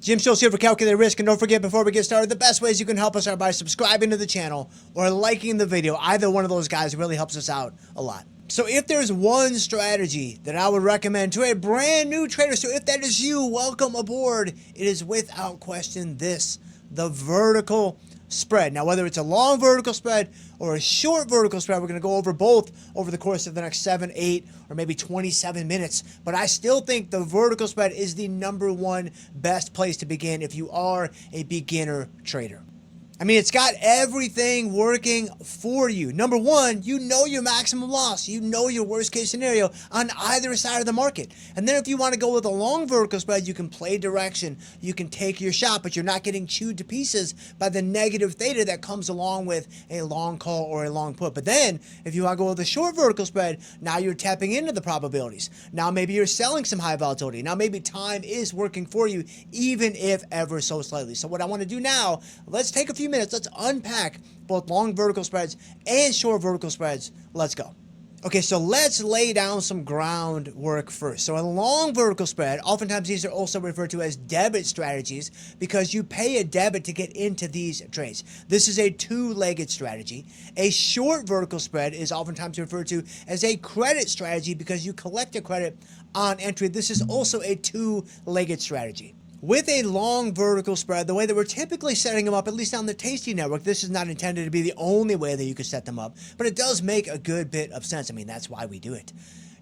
Jim Schultz here for Calculated Risk, and don't forget, before we get started, the best ways you can help us are by subscribing to the channel or liking the video. Either one of those guys really helps us out a lot. So if there's one strategy that I would recommend to a brand new trader, so if that is you, welcome aboard. It is without question this, the vertical spread. Now, whether it's a long vertical spread or a short vertical spread, we're going to go over both over the course of the next 7, 8, or maybe 27 minutes. But I still think the vertical spread is the #1 best place to begin if you are a beginner trader. I mean, it's got everything working for you. Number one, you know your maximum loss. You know your worst case scenario on either side of the market. And then if you want to go with a long vertical spread, you can play direction. You can take your shot, but you're not getting chewed to pieces by the negative theta that comes along with a long call or a long put. But then if you want to go with a short vertical spread, now you're tapping into the probabilities. Now maybe you're selling some high volatility. Now maybe time is working for you, even if ever so slightly. So what I want to do now, let's take a few minutes. Let's unpack both long vertical spreads and short vertical spreads. Let's go. Okay, so let's lay down some groundwork first. So a long vertical spread, oftentimes these are also referred to as debit strategies because you pay a debit to get into these trades. This is a two-legged strategy. A short vertical spread is oftentimes referred to as a credit strategy because you collect a credit on entry. This is also a two-legged strategy. With a long vertical spread, the way that we're typically setting them up, at least on the Tasty Network, this is not intended to be the only way that you could set them up, but it does make a good bit of sense. I mean, that's why we do it.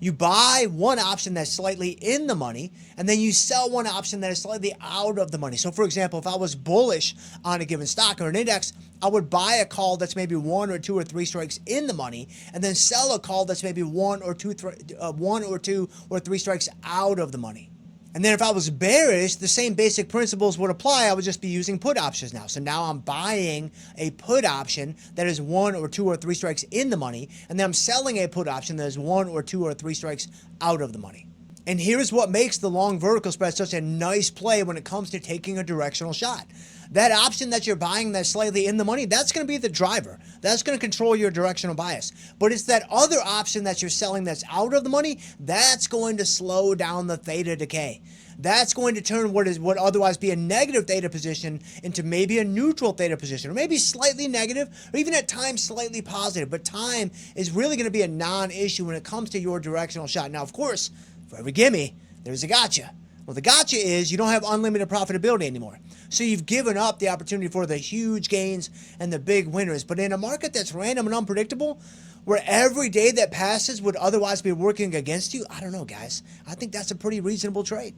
You buy one option that's slightly in the money, and then you sell one option that is slightly out of the money. So for example, if I was bullish on a given stock or an index, I would buy a call that's maybe 1 or 2 or 3 strikes in the money, and then sell a call that's maybe 1 or 2 or 3 strikes out of the money. And then if I was bearish, the same basic principles would apply. I would just be using put options now. So now I'm buying a put option that is 1 or 2 or 3 strikes in the money, and then I'm selling a put option that is 1 or 2 or 3 strikes out of the money. And here's what makes the long vertical spread such a nice play when it comes to taking a directional shot. That option that you're buying that's slightly in the money, that's going to be the driver. That's going to control your directional bias. But it's that other option that you're selling that's out of the money, that's going to slow down the theta decay. That's going to turn what would otherwise be a negative theta position into maybe a neutral theta position, or maybe slightly negative, or even at times slightly positive. But time is really going to be a non-issue when it comes to your directional shot. Now, of course, for every gimme, there's a gotcha. Well, the gotcha is you don't have unlimited profitability anymore. So you've given up the opportunity for the huge gains and the big winners. But in a market that's random and unpredictable, where every day that passes would otherwise be working against you, I don't know, guys. I think that's a pretty reasonable trade.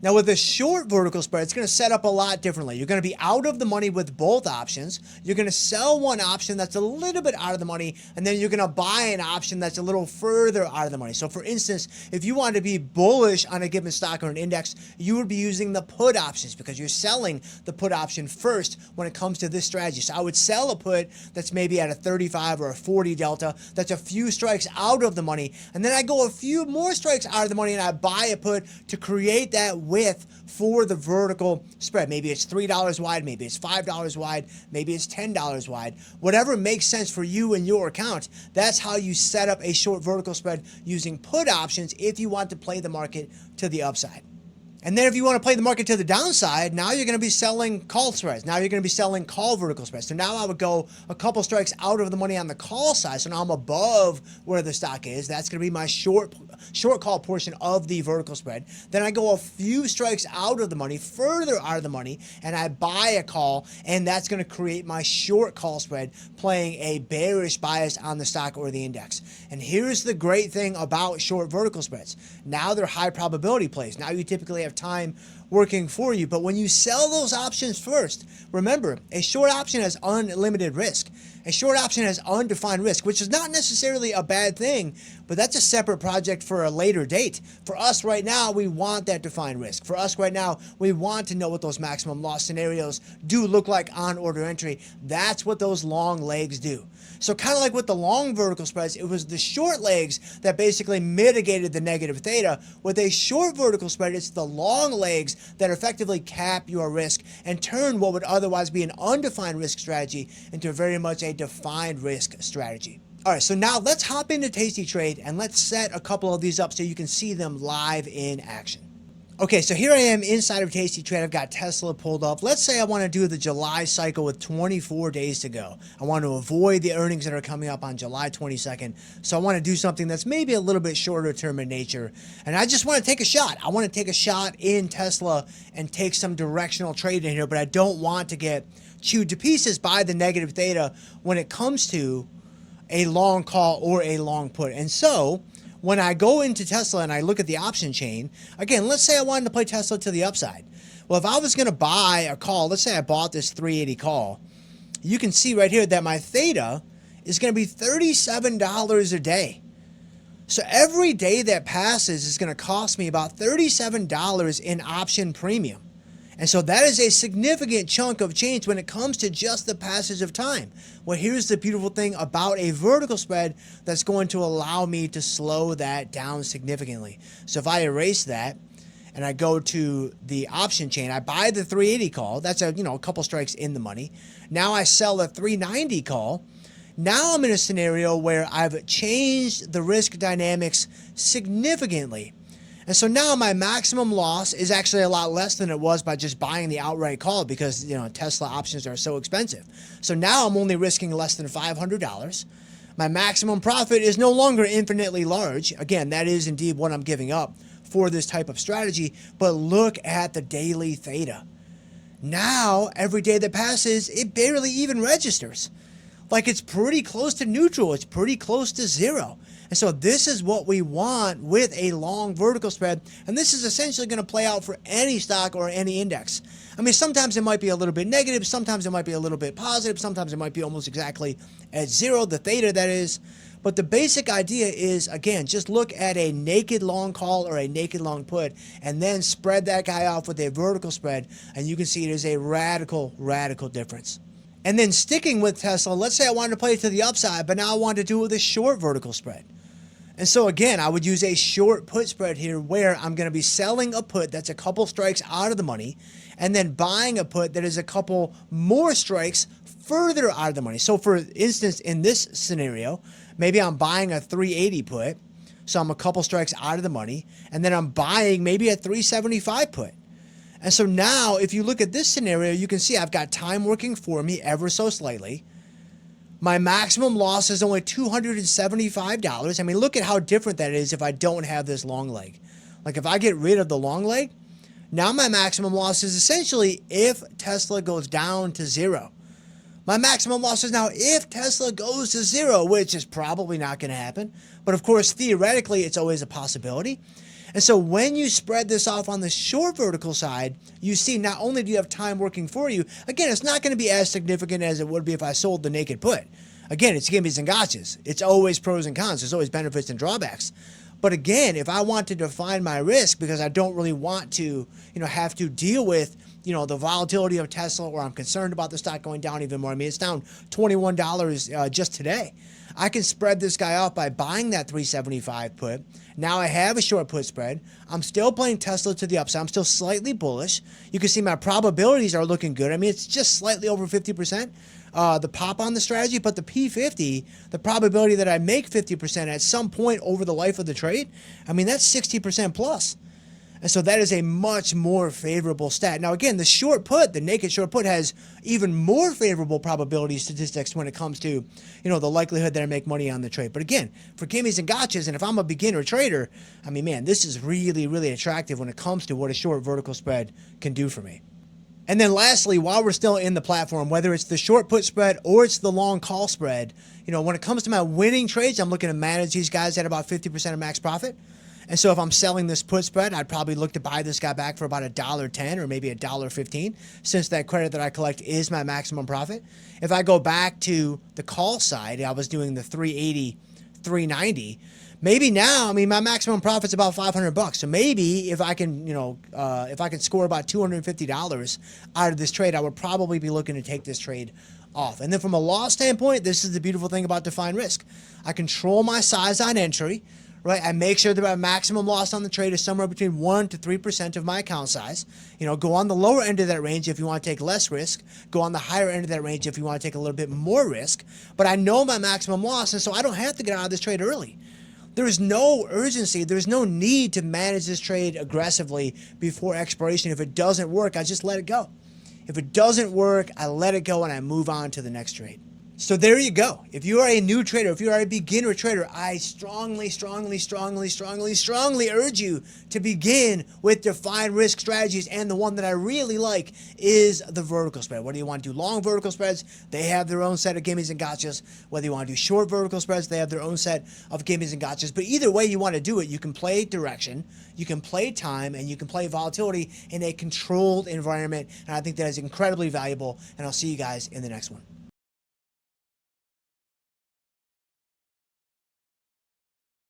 Now, with a short vertical spread, it's going to set up a lot differently. You're going to be out of the money with both options. You're going to sell one option that's a little bit out of the money, and then you're going to buy an option that's a little further out of the money. So, for instance, if you wanted to be bullish on a given stock or an index, you would be using the put options because you're selling the put option first when it comes to this strategy. So I would sell a put that's maybe at a 35 or a 40 delta, that's a few strikes out of the money, and then I go a few more strikes out of the money and I buy a put to create that width for the vertical spread. Maybe it's $3 wide, maybe it's $5 wide, maybe it's $10 wide. Whatever makes sense for you and your account, that's how you set up a short vertical spread using put options if you want to play the market to the upside. And then if you want to play the market to the downside, now you're going to be selling call spreads. Now you're going to be selling call vertical spreads. So now I would go a couple strikes out of the money on the call side. So now I'm above where the stock is. That's going to be my short call portion of the vertical spread. Then I go a few strikes out of the money, further out of the money, and I buy a call, and that's going to create my short call spread, playing a bearish bias on the stock or the index. And here's the great thing about short vertical spreads. Now they're high probability plays. Now you typically have time working for you. But when you sell those options first, remember, a short option has unlimited risk. A short option has undefined risk, which is not necessarily a bad thing, but that's a separate project for a later date. For us right now, we want that defined risk. For us right now, we want to know what those maximum loss scenarios do look like on order entry. That's what those long legs do. So kind of like with the long vertical spreads, it was the short legs that basically mitigated the negative theta. With a short vertical spread, it's the long legs that effectively cap your risk and turn what would otherwise be an undefined risk strategy into very much a defined risk strategy. All right, so now let's hop into Tasty Trade and let's set a couple of these up so you can see them live in action. Okay, so here I am inside of Tasty Trade. I've got Tesla pulled up. Let's say I want to do the July cycle with 24 days to go. I want to avoid the earnings that are coming up on July 22nd. So I want to do something that's maybe a little bit shorter term in nature. And I just want to take a shot. I want to take a shot in Tesla and take some directional trade in here, but I don't want to get chewed to pieces by the negative theta when it comes to a long call or a long put. And so when I go into Tesla and I look at the option chain, again, let's say I wanted to play Tesla to the upside. Well, if I was going to buy a call, let's say I bought this 380 call, you can see right here that my theta is going to be $37 a day. So every day that passes is going to cost me about $37 in option premium. And so that is a significant chunk of change when it comes to just the passage of time. Well, here's the beautiful thing about a vertical spread that's going to allow me to slow that down significantly. So if I erase that and I go to the option chain, I buy the 380 call. That's a couple strikes in the money. Now I sell a 390 call. Now I'm in a scenario where I've changed the risk dynamics significantly. And so now my maximum loss is actually a lot less than it was by just buying the outright call because, Tesla options are so expensive. So now I'm only risking less than $500. My maximum profit is no longer infinitely large. Again, that is indeed what I'm giving up for this type of strategy. But look at the daily theta. Now, every day that passes, it barely even registers. Like it's pretty close to neutral. It's pretty close to zero. And so this is what we want with a long vertical spread. And this is essentially going to play out for any stock or any index. I mean, sometimes it might be a little bit negative. Sometimes it might be a little bit positive. Sometimes it might be almost exactly at zero, the theta that is. But the basic idea is, again, just look at a naked long call or a naked long put and then spread that guy off with a vertical spread. And you can see it is a radical difference. And then sticking with Tesla, let's say I wanted to play it to the upside, but now I want to do it with a short vertical spread. And so again, I would use a short put spread here where I'm going to be selling a put that's a couple strikes out of the money and then buying a put that is a couple more strikes further out of the money. So for instance, in this scenario, maybe I'm buying a 380 put, so I'm a couple strikes out of the money, and then I'm buying maybe a 375 put. And so now if you look at this scenario, you can see I've got time working for me ever so slightly. My maximum loss is only $275. I mean, look at how different that is if I don't have this long leg. Like if I get rid of the long leg, now my maximum loss is essentially if Tesla goes down to zero. My maximum loss is now if Tesla goes to zero, which is probably not going to happen. But of course, theoretically, it's always a possibility. And so when you spread this off on the short vertical side, you see not only do you have time working for you, again, it's not going to be as significant as it would be if I sold the naked put. Again, it's gimmys and gotchas. It's always pros and cons. There's always benefits and drawbacks. But again, if I want to define my risk because I don't really want to, have to deal with, the volatility of Tesla or I'm concerned about the stock going down even more. I mean, it's down $21 just today. I can spread this guy off by buying that 375 put. Now I have a short put spread. I'm still playing Tesla to the upside. I'm still slightly bullish. You can see my probabilities are looking good. I mean, it's just slightly over 50%. The pop on the strategy, but the P50, the probability that I make 50% at some point over the life of the trade, I mean, that's 60% plus. And so that is a much more favorable stat. Now, again, the short put, the naked short put has even more favorable probability statistics when it comes to, the likelihood that I make money on the trade. But again, for gimmies and gotchas, and if I'm a beginner trader, I mean, man, this is really, really attractive when it comes to what a short vertical spread can do for me. And then lastly, while we're still in the platform, whether it's the short put spread or it's the long call spread, when it comes to my winning trades, I'm looking to manage these guys at about 50% of max profit. And so if I'm selling this put spread, I'd probably look to buy this guy back for about $1.10 or maybe $1.15, since that credit that I collect is my maximum profit. If I go back to the call side, I was doing the 380, 390. Maybe now, I mean, my maximum profit's about $500. So maybe if I can, if I can score about $250 out of this trade, I would probably be looking to take this trade off. And then from a loss standpoint, this is the beautiful thing about defined risk. I control my size on entry. Right, I make sure that my maximum loss on the trade is somewhere between 1 to 3% of my account size. Go on the lower end of that range if you want to take less risk. Go on the higher end of that range if you want to take a little bit more risk. But I know my maximum loss, and so I don't have to get out of this trade early. There's no urgency. There's no need to manage this trade aggressively before expiration. If it doesn't work, I just let it go. If it doesn't work, I let it go and I move on to the next trade. So there you go. If you are a new trader, if you are a beginner trader, I strongly urge you to begin with defined risk strategies. And the one that I really like is the vertical spread. Whether you want to do long vertical spreads, they have their own set of gimmies and gotchas. Whether you want to do short vertical spreads, they have their own set of gimmies and gotchas. But either way you want to do it, you can play direction, you can play time, and you can play volatility in a controlled environment. And I think that is incredibly valuable. And I'll see you guys in the next one.